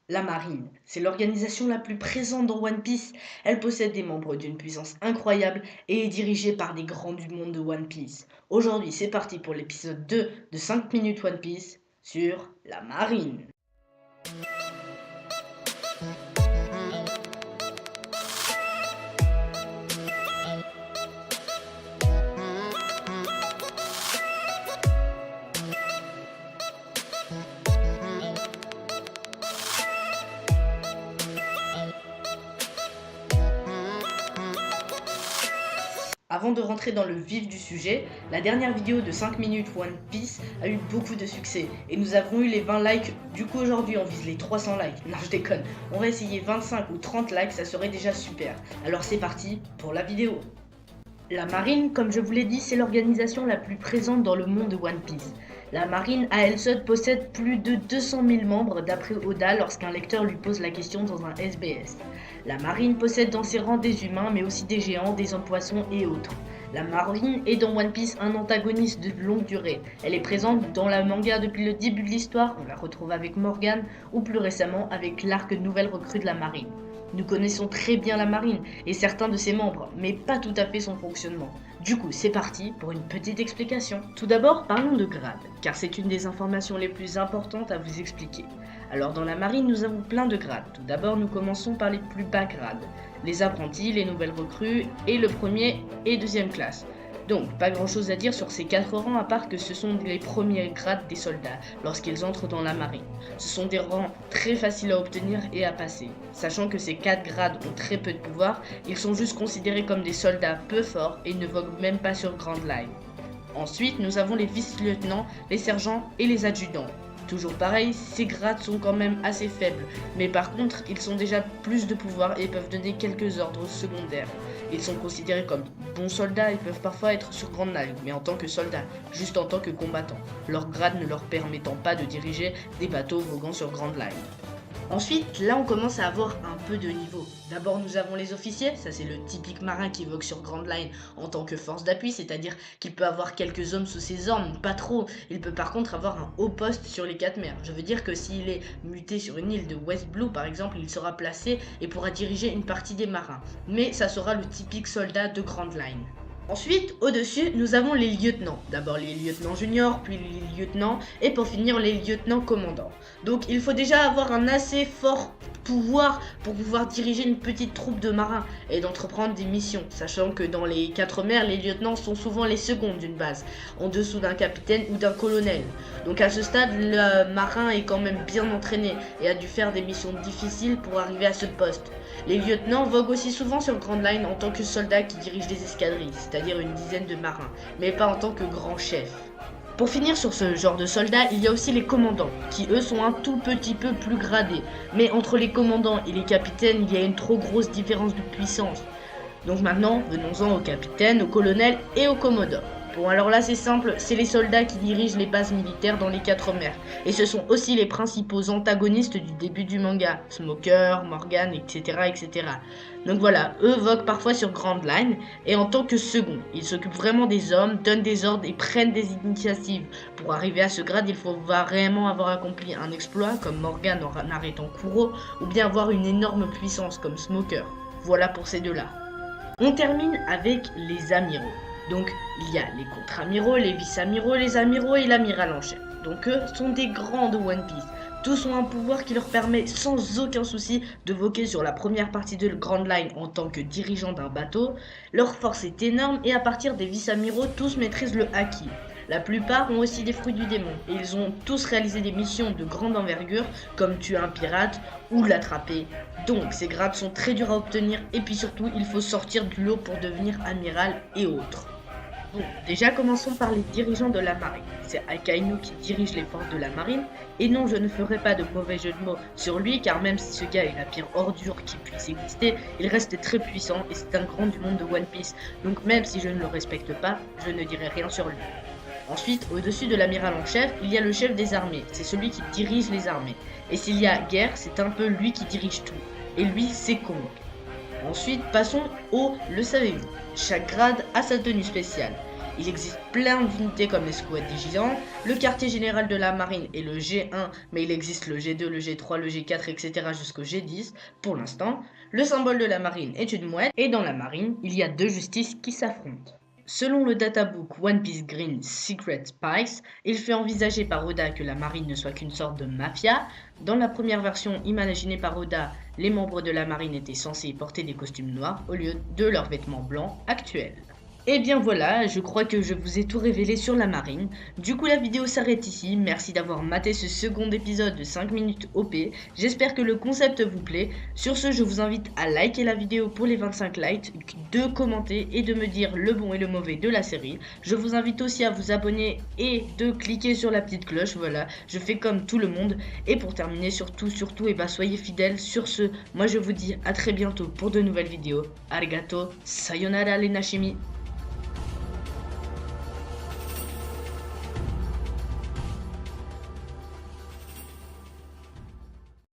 La marine, c'est l'organisation la plus présente dans One Piece. Elle possède des membres d'une puissance incroyable et est dirigée par des grands du monde de One Piece. Aujourd'hui, c'est parti pour l'épisode 2 de 5 minutes One Piece sur la marine. Avant de rentrer dans le vif du sujet, la dernière vidéo de 5 minutes One Piece a eu beaucoup de succès et nous avons eu les 20 likes. Du coup aujourd'hui on vise les 300 likes. Non, je déconne, on va essayer 25 ou 30 likes, ça serait déjà super. Alors c'est parti pour la vidéo. La marine, comme je vous l'ai dit, c'est l'organisation la plus présente dans le monde de One Piece. La marine à elle seule possède plus de 200 000 membres d'après Oda lorsqu'un lecteur lui pose la question dans un SBS. La marine possède dans ses rangs des humains mais aussi des géants, des hommes poissons et autres. La marine est dans One Piece un antagoniste de longue durée. Elle est présente dans la manga depuis le début de l'histoire, on la retrouve avec Morgan ou plus récemment avec l'arc Nouvelle recrue de la marine. Nous connaissons très bien la marine et certains de ses membres, mais pas tout à fait son fonctionnement. Du coup, c'est parti pour une petite explication. Tout d'abord, parlons de grades, car c'est une des informations les plus importantes à vous expliquer. Alors dans la marine, nous avons plein de grades. Tout d'abord, nous commençons par les plus bas grades. Les apprentis, les nouvelles recrues et le premier et deuxième classe. Donc, pas grand chose à dire sur ces 4 rangs à part que ce sont les premiers grades des soldats lorsqu'ils entrent dans la marine. Ce sont des rangs très faciles à obtenir et à passer. Sachant que ces 4 grades ont très peu de pouvoir, ils sont juste considérés comme des soldats peu forts et ne voguent même pas sur Grand Line. Ensuite, nous avons les vice-lieutenants, les sergents et les adjudants. Toujours pareil, ces grades sont quand même assez faibles, mais par contre, ils ont déjà plus de pouvoir et peuvent donner quelques ordres secondaires. Ils sont considérés comme bons soldats et peuvent parfois être sur Grand Line, mais en tant que soldats, juste en tant que combattants, leur grade ne leur permettant pas de diriger des bateaux voguant sur Grand Line. Ensuite, là on commence à avoir un peu de niveau. D'abord nous avons les officiers, ça c'est le typique marin qui vogue sur Grand Line en tant que force d'appui, c'est-à-dire qu'il peut avoir quelques hommes sous ses ordres, pas trop. Il peut par contre avoir un haut poste sur les 4 mers. Je veux dire que s'il est muté sur une île de West Blue par exemple, il sera placé et pourra diriger une partie des marins. Mais ça sera le typique soldat de Grand Line. Ensuite, au-dessus, nous avons les lieutenants. D'abord les lieutenants juniors, puis les lieutenants, et pour finir les lieutenants commandants. Donc il faut déjà avoir un assez fort pouvoir pour pouvoir diriger une petite troupe de marins et d'entreprendre des missions, sachant que dans les 4 mers, les lieutenants sont souvent les secondes d'une base, en dessous d'un capitaine ou d'un colonel. Donc à ce stade, le marin est quand même bien entraîné et a dû faire des missions difficiles pour arriver à ce poste. Les lieutenants voguent aussi souvent sur Grand Line en tant que soldats qui dirigent des escadrilles, c'est-à-dire une dizaine de marins, mais pas en tant que grand chef. Pour finir sur ce genre de soldats, il y a aussi les commandants, qui eux sont un tout petit peu plus gradés. Mais entre les commandants et les capitaines, il y a une trop grosse différence de puissance. Donc maintenant, venons-en aux capitaines, aux colonels et aux commodores. Bon alors là c'est simple, c'est les soldats qui dirigent les bases militaires dans les 4 mers. Et ce sont aussi les principaux antagonistes du début du manga. Smoker, Morgan, etc. etc. Donc voilà, eux voguent parfois sur Grand Line et en tant que second, ils s'occupent vraiment des hommes, donnent des ordres et prennent des initiatives. Pour arriver à ce grade, il faut vraiment avoir accompli un exploit comme Morgan en arrêtant Kuro ou bien avoir une énorme puissance comme Smoker. Voilà pour ces deux-là. On termine avec les amiraux. Donc il y a les contre-amiraux, les vice-amiraux, les amiraux et l'amiral en chef. Donc eux sont des grands de One Piece. Tous ont un pouvoir qui leur permet sans aucun souci de voguer sur la première partie de Grand Line en tant que dirigeant d'un bateau. Leur force est énorme et à partir des vice-amiraux, tous maîtrisent le haki. La plupart ont aussi des fruits du démon et ils ont tous réalisé des missions de grande envergure comme tuer un pirate ou l'attraper. Donc ces grades sont très durs à obtenir et puis surtout il faut sortir du lot pour devenir amiral et autres. Bon, déjà commençons par les dirigeants de la marine. C'est Akainu qui dirige les forces de la marine. Et non, je ne ferai pas de mauvais jeu de mots sur lui, car même si ce gars est la pire ordure qui puisse exister, il reste très puissant et c'est un grand du monde de One Piece. Donc même si je ne le respecte pas, je ne dirai rien sur lui. Ensuite, au-dessus de l'amiral en chef, il y a le chef des armées. C'est celui qui dirige les armées. Et s'il y a guerre, c'est un peu lui qui dirige tout. Et lui, c'est Kong. Ensuite, passons au le savez-vous. Chaque grade a sa tenue spéciale. Il existe plein d'unités comme les squads vigilants, le quartier général de la marine est le G1, mais il existe le G2, le G3, le G4, etc. jusqu'au G10 pour l'instant. Le symbole de la marine est une mouette, et dans la marine, il y a deux justices qui s'affrontent. Selon le databook One Piece Green Secret Spice, il fait envisager par Oda que la marine ne soit qu'une sorte de mafia. Dans la première version imaginée par Oda, les membres de la marine étaient censés porter des costumes noirs au lieu de leurs vêtements blancs actuels. Et bien voilà, je crois que je vous ai tout révélé sur la marine. Du coup la vidéo s'arrête ici, merci d'avoir maté ce second épisode de 5 minutes OP. J'espère que le concept vous plaît. Sur ce, je vous invite à liker la vidéo pour les 25 likes, de commenter et de me dire le bon et le mauvais de la série. Je vous invite aussi à vous abonner et de cliquer sur la petite cloche, voilà, je fais comme tout le monde. Et pour terminer, surtout, et bah soyez fidèles. Sur ce, moi je vous dis à très bientôt pour de nouvelles vidéos. Arigato, sayonara les Nashimi.